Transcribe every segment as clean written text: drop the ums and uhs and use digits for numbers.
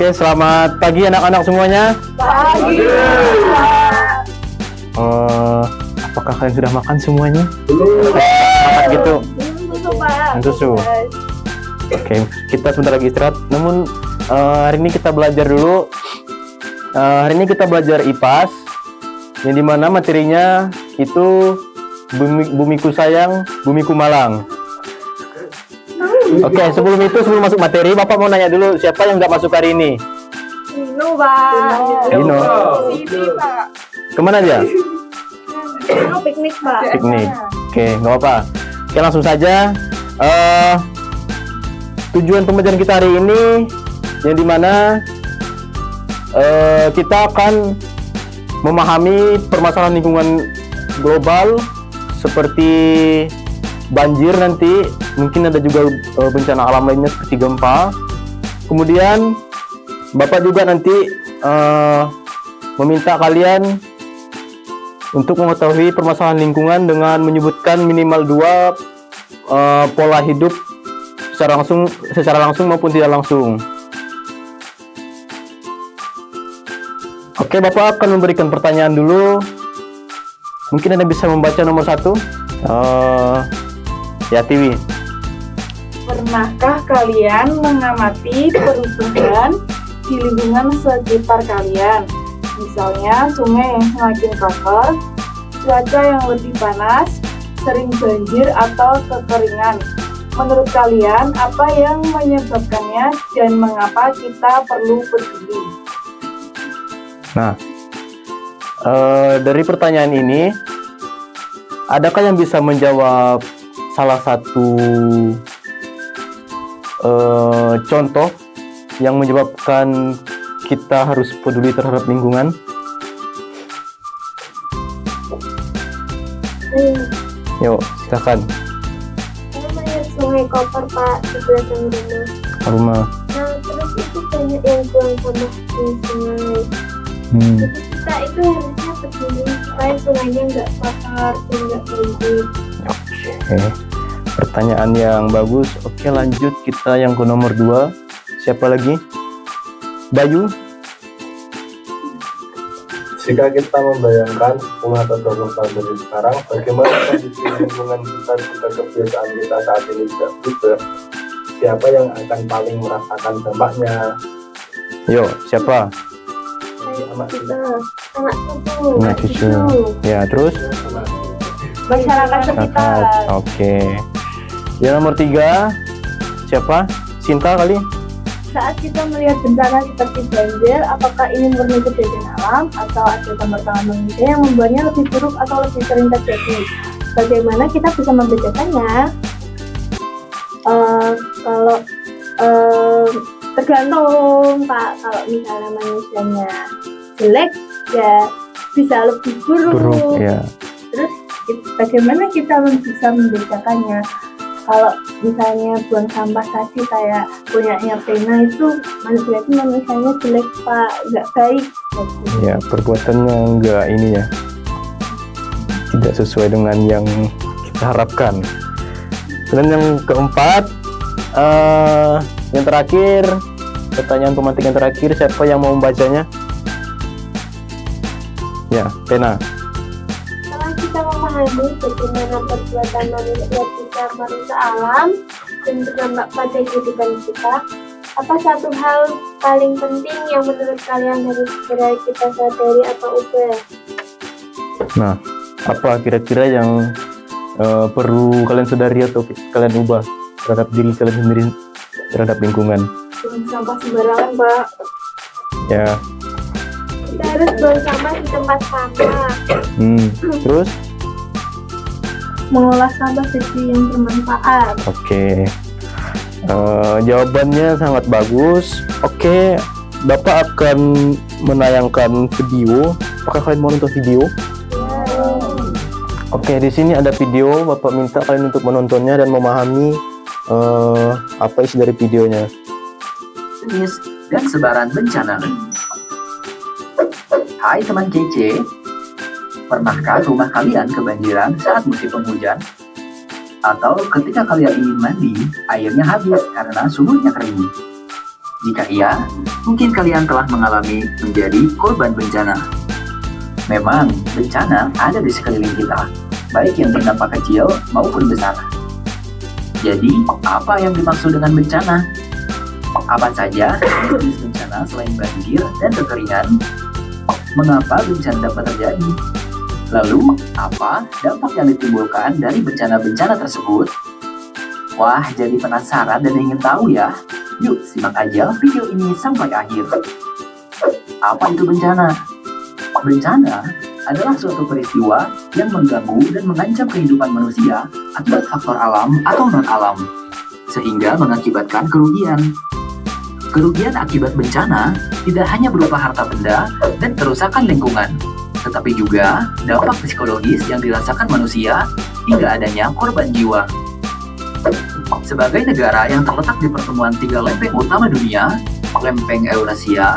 Oke, selamat pagi anak-anak semuanya. Pagi. Apakah kalian sudah makan semuanya? Belum. Makan gitu. Susu, Pak. Susu. Oke, kita sebentar lagi istirahat. Namun hari ini kita belajar dulu. Hari ini kita belajar IPAS, yang dimana materinya itu bumiku sayang, bumiku malang. Oke, sebelum masuk materi, Bapak mau nanya dulu, siapa yang nggak masuk hari ini? Dino, Pak. Dino. Sini, Pak. Kemana dia? Dino piknik, Pak. Piknik. Oke, nggak apa-apa. Oke, langsung saja. Tujuan pembelajaran kita hari ini, yang dimana kita akan memahami permasalahan lingkungan global seperti banjir nanti, mungkin ada juga bencana alam lainnya seperti gempa. Kemudian Bapak juga nanti meminta kalian untuk mengetahui permasalahan lingkungan dengan menyebutkan minimal 2 pola hidup secara langsung maupun tidak langsung. Oke, Bapak akan memberikan pertanyaan dulu. Mungkin Anda bisa membaca nomor 1. Ya, Tiwi. Pernahkah kalian mengamati perubahan di lingkungan sekitar kalian? Misalnya sungai yang semakin kotor, cuaca yang lebih panas, sering banjir atau kekeringan. Menurut kalian, apa yang menyebabkannya dan mengapa kita perlu peduli? Nah, dari pertanyaan ini, adakah yang bisa menjawab salah satu contoh yang menyebabkan kita harus peduli terhadap lingkungan? Yuk, silakan. Saya melihat sungai kotor, Pak, di belakang Rumah. Nah, terus itu banyak yang buang sampah di sungai. Jadi kita itu harusnya peduli supaya sungainya nggak kotor dan nggak banjir. Oke, pertanyaan yang bagus. Oke, lanjut kita yang ke nomor 2. Siapa lagi? Bayu. Jika kita membayangkan 10 atau 20 tahun dari sekarang, bagaimana kondisi lingkungan kita jika kebiasaan kita saat ini tidak berubah? Siapa yang akan paling merasakan dampaknya? Yuk, siapa? Kita anak cucu. Ya, terus? Masyarakat sekitar. Oke. Yang nomor 3, siapa? Sinta kali? Saat kita melihat bencana seperti banjir, apakah ini murni kejadian alam atau ada campur tangan manusia yang membuatnya lebih buruk atau lebih sering terjadi? Bagaimana kita bisa membedakannya? Kalau tergantung, Pak. Kalau misalnya manusianya jelek, ya bisa lebih buruk. Ya. Terus bagaimana kita bisa membedakannya? Kalau misalnya buang sampah tadi kayak punyanya Pena itu manusianya jelek, Pak, nggak baik. Ya, perbuatannya enggak ini ya, tidak sesuai dengan yang kita harapkan. Dan yang keempat, yang terakhir, pertanyaan pemantik yang terakhir, siapa yang mau membacanya? Ya, Pena. Setelah kita memahami bagaimana perbuatan manusia bisa merusak alam dan berdampak pada kehidupan kita, apa satu hal paling penting yang menurut kalian harus segera kita sadari atau ubah? Nah, apa kira-kira yang perlu kalian sadari atau kalian ubah terhadap diri kalian sendiri, terhadap lingkungan? Buang sampah sembarangan, Pak. Ya. Kita harus buang sampah di tempat sampah. Terus? Mengolah sampah jadi yang bermanfaat. Oke. Jawabannya sangat bagus. Oke, Bapak akan menayangkan video. Apakah kalian mau nonton video? Oke, di sini ada video. Bapak minta kalian untuk menontonnya dan memahami apa isi dari videonya. Jenis dan sebaran bencana. Hai teman kece, pernahkah rumah kalian kebanjiran saat musim penghujan? Atau ketika kalian ingin mandi, airnya habis karena sumurnya kering? Jika iya, mungkin kalian telah mengalami menjadi korban bencana. Memang, bencana ada di sekeliling kita, baik yang berdampak kecil maupun besar. Jadi, apa yang dimaksud dengan bencana? Apa saja jenis bencana selain banjir dan kekeringan? Mengapa bencana dapat terjadi? Lalu, apa dampak yang ditimbulkan dari bencana-bencana tersebut? Wah, jadi penasaran dan ingin tahu ya? Yuk, simak aja video ini sampai akhir. Apa itu bencana? Bencana adalah suatu peristiwa yang mengganggu dan mengancam kehidupan manusia akibat faktor alam atau non-alam, sehingga mengakibatkan kerugian. Kerugian akibat bencana tidak hanya berupa harta benda dan kerusakan lingkungan, tetapi juga dampak psikologis yang dirasakan manusia hingga adanya korban jiwa. Sebagai negara yang terletak di pertemuan tiga lempeng utama dunia, lempeng Eurasia,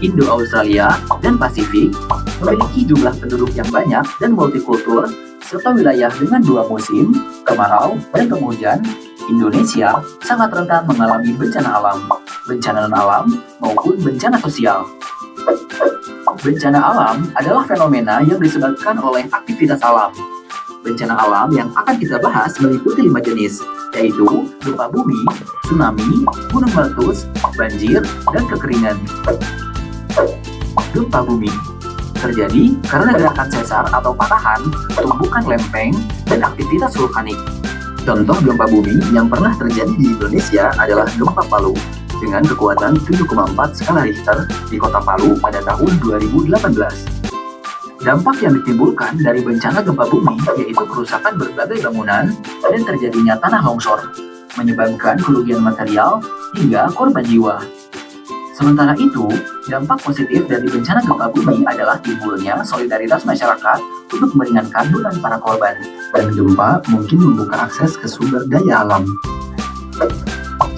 Indo-Australia, dan Pasifik, memiliki jumlah penduduk yang banyak dan multikultur, serta wilayah dengan dua musim, kemarau dan penghujan, Indonesia sangat rentan mengalami bencana alam, bencana non-alam, maupun bencana sosial. Bencana alam adalah fenomena yang disebabkan oleh aktivitas alam. Bencana alam yang akan kita bahas meliputi 5 jenis, yaitu gempa bumi, tsunami, gunung meletus, banjir, dan kekeringan. Gempa bumi terjadi karena gerakan sesar atau patahan, tumbukan lempeng, dan aktivitas vulkanik. Contoh gempa bumi yang pernah terjadi di Indonesia adalah gempa Palu dengan kekuatan 7,4 skala Richter di kota Palu pada tahun 2018. Dampak yang ditimbulkan dari bencana gempa bumi yaitu kerusakan berbagai bangunan dan terjadinya tanah longsor, menyebabkan kerugian material hingga korban jiwa. Sementara itu, dampak positif dari bencana gempa bumi adalah timbulnya solidaritas masyarakat untuk meringankan beban para korban, dan gempa mungkin membuka akses ke sumber daya alam.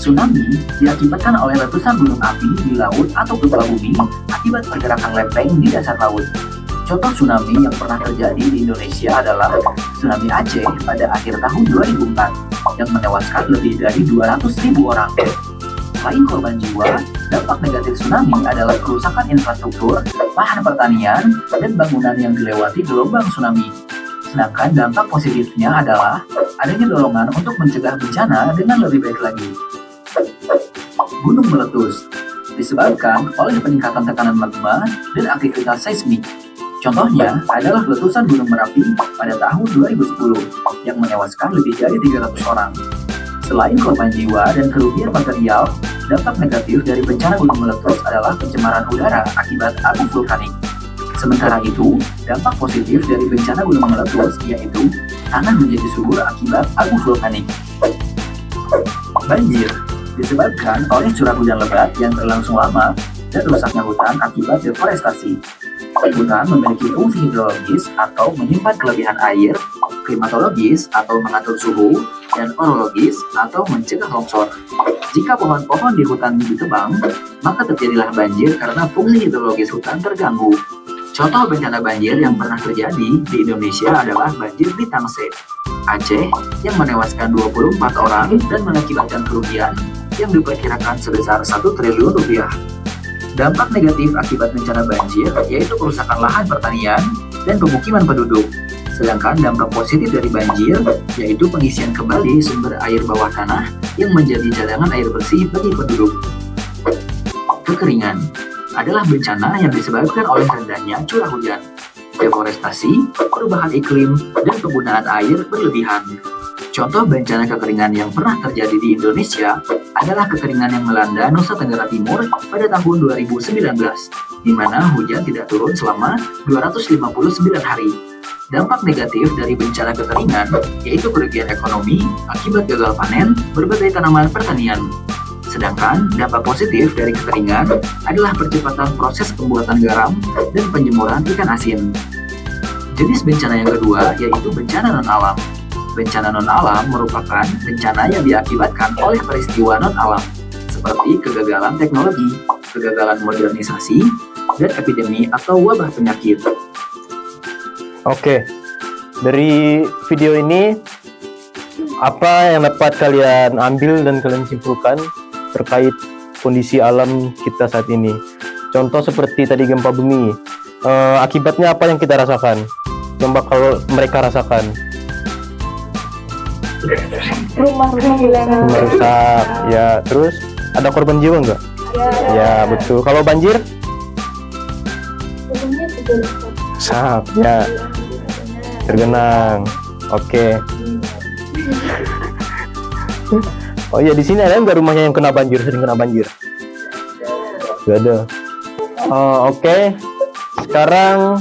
Tsunami diakibatkan oleh letusan gunung api di laut atau gempa bumi akibat pergerakan lempeng di dasar laut. Contoh tsunami yang pernah terjadi di Indonesia adalah tsunami Aceh pada akhir tahun 2004 yang menewaskan lebih dari 200.000 orang. Selain korban jiwa, dampak negatif tsunami adalah kerusakan infrastruktur, lahan pertanian, dan bangunan yang dilewati gelombang tsunami. Sedangkan dampak positifnya adalah adanya dorongan untuk mencegah bencana dengan lebih baik lagi. Gunung meletus disebabkan oleh peningkatan tekanan magma dan aktivitas seismik. Contohnya adalah letusan Gunung Merapi pada tahun 2010 yang menewaskan lebih dari 300 orang. Selain korban jiwa dan kerugian material, dampak negatif dari bencana gunung meletus adalah pencemaran udara akibat abu vulkanik. Sementara itu, dampak positif dari bencana gunung meletus yaitu tanah menjadi subur akibat abu vulkanik. Banjir disebabkan oleh curah hujan lebat yang berlangsung lama dan rusaknya hutan akibat deforestasi. Hutan memiliki fungsi hidrologis atau menyimpan kelebihan air, klimatologis atau mengatur suhu, dan orologis atau mencegah longsor. Jika pohon-pohon di hutan ditebang, maka terjadilah banjir karena fungsi hidrologis hutan terganggu. Contoh bencana banjir yang pernah terjadi di Indonesia adalah banjir di Tangsel, Aceh, yang menewaskan 24 orang dan mengakibatkan kerugian yang diperkirakan sebesar 1 triliun rupiah. Dampak negatif akibat bencana banjir yaitu kerusakan lahan pertanian dan pemukiman penduduk. Sedangkan dampak positif dari banjir yaitu pengisian kembali sumber air bawah tanah yang menjadi cadangan air bersih bagi penduduk. Kekeringan adalah bencana yang disebabkan oleh rendahnya curah hujan, deforestasi, perubahan iklim, dan penggunaan air berlebihan. Contoh bencana kekeringan yang pernah terjadi di Indonesia adalah kekeringan yang melanda Nusa Tenggara Timur pada tahun 2019, di mana hujan tidak turun selama 259 hari. Dampak negatif dari bencana kekeringan yaitu kerugian ekonomi akibat gagal panen berbagai tanaman pertanian. Sedangkan dampak positif dari kekeringan adalah percepatan proses pembuatan garam dan penjemuran ikan asin. Jenis bencana yang kedua yaitu bencana non-alam. Bencana non-alam merupakan bencana yang diakibatkan oleh peristiwa non-alam, seperti kegagalan teknologi, kegagalan modernisasi, dan epidemi atau wabah penyakit. Oke, dari video ini, apa yang dapat kalian ambil dan kalian simpulkan terkait kondisi alam kita saat ini. Contoh seperti tadi gempa bumi. Akibatnya apa yang kita rasakan? Yang bakal mereka rasakan? Rumah-rumah Merusak. Ya, terus ada korban jiwa nggak? Ya, betul. Kalau banjir? Rumahnya juga rusak. Sak, ya. Tergenang. Oke. Oh iya, di sini ada nggak rumahnya yang kena banjir, sering kena banjir? Gak ada. Oke. Sekarang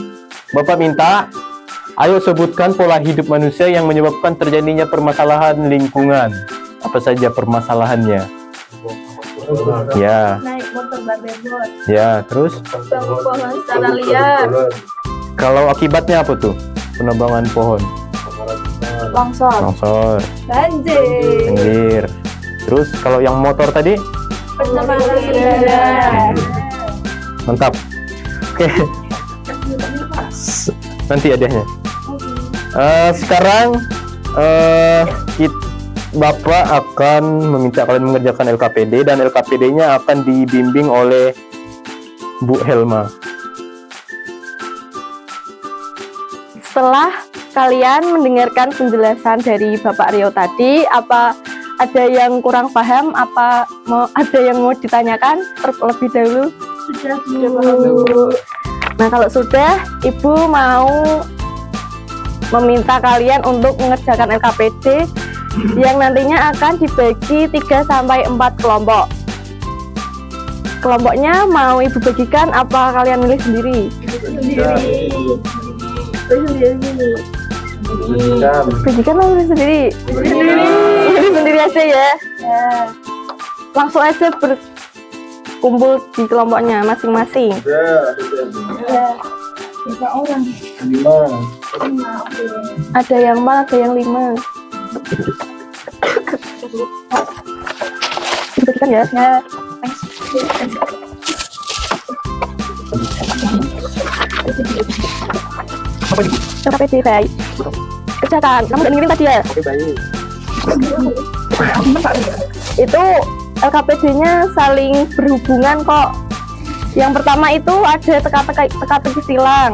Bapak minta, ayo sebutkan pola hidup manusia yang menyebabkan terjadinya permasalahan lingkungan. Apa saja permasalahannya? Ya, naik motor bebot, ya. Terus bangun pohon secara liar, kalau akibatnya apa tuh? Penebangan pohon, longsor, banjir. Terus kalau yang motor tadi? pencemaran udara. Mantap. Oke. Nanti hadiahnya. Sekarang Bapak akan meminta kalian mengerjakan LKPD dan LKPD-nya akan dibimbing oleh Bu Helma. Setelah kalian mendengarkan penjelasan dari Bapak Rio tadi, apa ada yang kurang paham? Apa ada yang mau ditanyakan terlebih dahulu? Sudah Bu. Nah, kalau sudah, Ibu mau meminta kalian untuk mengerjakan LKPD yang nantinya akan dibagi 3-4 kelompok. Kelompoknya mau Ibu bagikan apa kalian milih sendiri? Bagikan mau milih sendiri. Milih sendiri aja ya. Langsung aja berkumpul di kelompoknya masing-masing. Berapa orang? 5. Ada yang 4, ada yang 5. Dibagikan ya? Ya. LKPD, baik. Kerjakan. Kamu udah ngirim tadi ya? Oke, baik. Itu LKPD-nya saling berhubungan kok. Yang pertama itu ada teka-teki silang.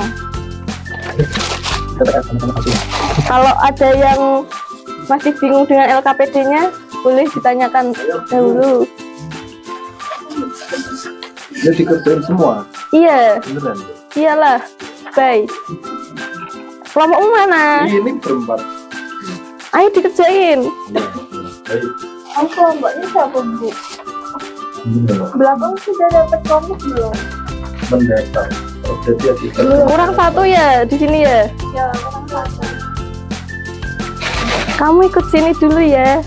Kalau ada yang masih bingung dengan LKPD-nya, boleh ditanyakan dahulu. Ini dikerjain semua. Iya, Beneran. iyalah. Baik. Kelompokmu mana? Ini berempat. Ayo dikerjain. Baik. Kelompoknya siapa Bu? Belakang sudah dapat kelompok belum? Mendatang. Jadi Kurang satu ya di sini ya. Ya, orang satu. Kamu ikut sini dulu ya.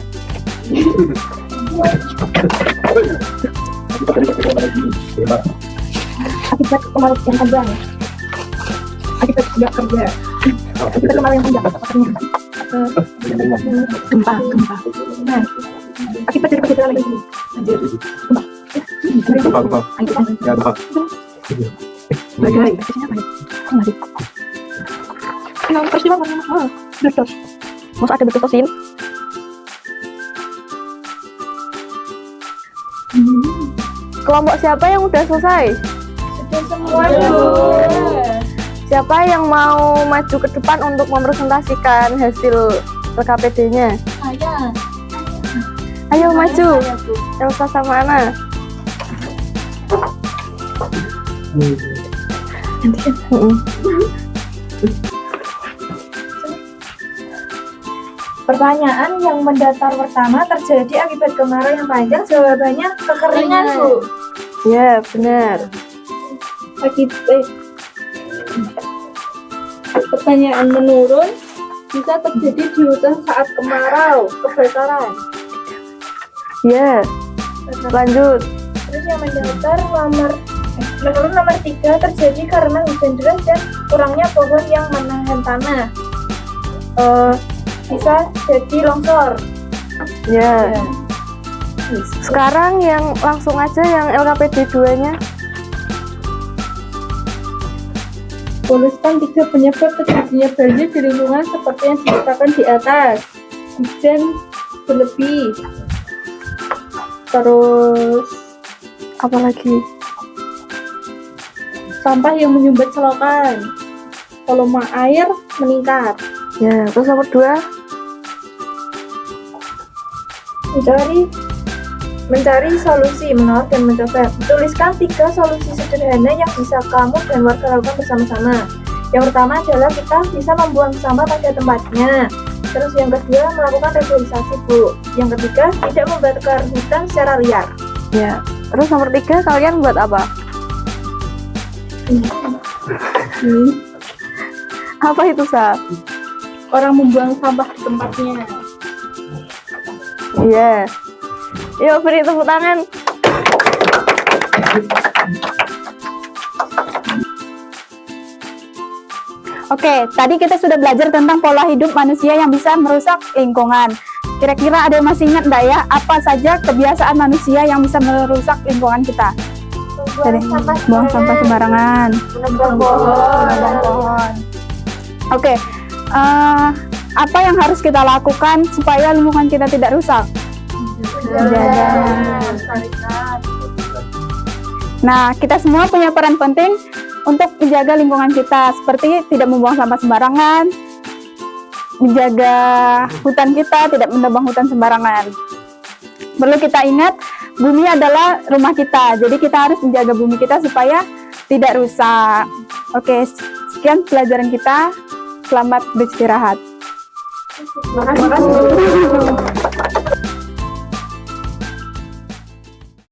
Akibat kemarin yang panjang. Akibat tidak kerja. Akibat kemarin yang panjang. Gempa. Nah, akibat dari kejadian lagi ini. Gempa. Ya, gempa. Bagai, isinya apa ya? Mari. Yang peristiwa mana? Berdos. Masa ada bertosin? Kelompok siapa yang udah selesai? Sudah semua Bu. Siapa yang mau maju ke depan untuk mempresentasikan hasil LKPD-nya? Saya. Ayo maju. Saya, Bu. Elsa sama Ana. Pertanyaan yang mendatar pertama terjadi akibat kemarau yang panjang, jawabannya kekeringan Bu. Ya, benar. Pertanyaan menurun bisa terjadi di hutan saat kemarau, kebakaran. Ya, lanjut. Terus yang mendatar menurun nomor 3 terjadi karena hujan deras dan kurangnya pohon yang menahan tanah. Bisa jadi longsor. Ya. Sekarang yang langsung aja yang LKPD 2-nya. Polutan 3 penyebab terjadinya banjir di lingkungan seperti yang diceritakan di atas. Hujan berlebih, terus Apalagi? Sampah yang menyumbat selokan. Volume air meningkat. Ya, terus nomor 2? Mencari solusi, menolak dan mencoba. Tuliskan 3 solusi sederhana yang bisa kamu dan warga lakukan bersama-sama. Yang pertama adalah kita bisa membuang sampah pada tempatnya. Terus yang kedua, melakukan reboisasi, Bu. Yang ketiga, tidak membakar hutan secara liar. Ya. Terus nomor 3, kalian buat apa? Apa itu, Sa? Orang membuang sampah di tempatnya. Iya. Yuk beri tepuk tangan. Oke, tadi kita sudah belajar tentang pola hidup manusia yang bisa merusak lingkungan. Kira-kira ada yang masih ingat enggak ya, apa saja kebiasaan manusia yang bisa merusak lingkungan kita? Jadi, buang sampah sembarangan, menebang pohon. menebang pohon. Oke, apa yang harus kita lakukan supaya lingkungan kita tidak rusak? Nah, kita semua punya peran penting untuk menjaga lingkungan kita, seperti tidak membuang sampah sembarangan, menjaga hutan kita, tidak menebang hutan sembarangan. Perlu kita ingat, bumi adalah rumah kita, jadi kita harus menjaga bumi kita supaya tidak rusak. Oke, sekian pelajaran kita. Selamat beristirahat. Terima kasih.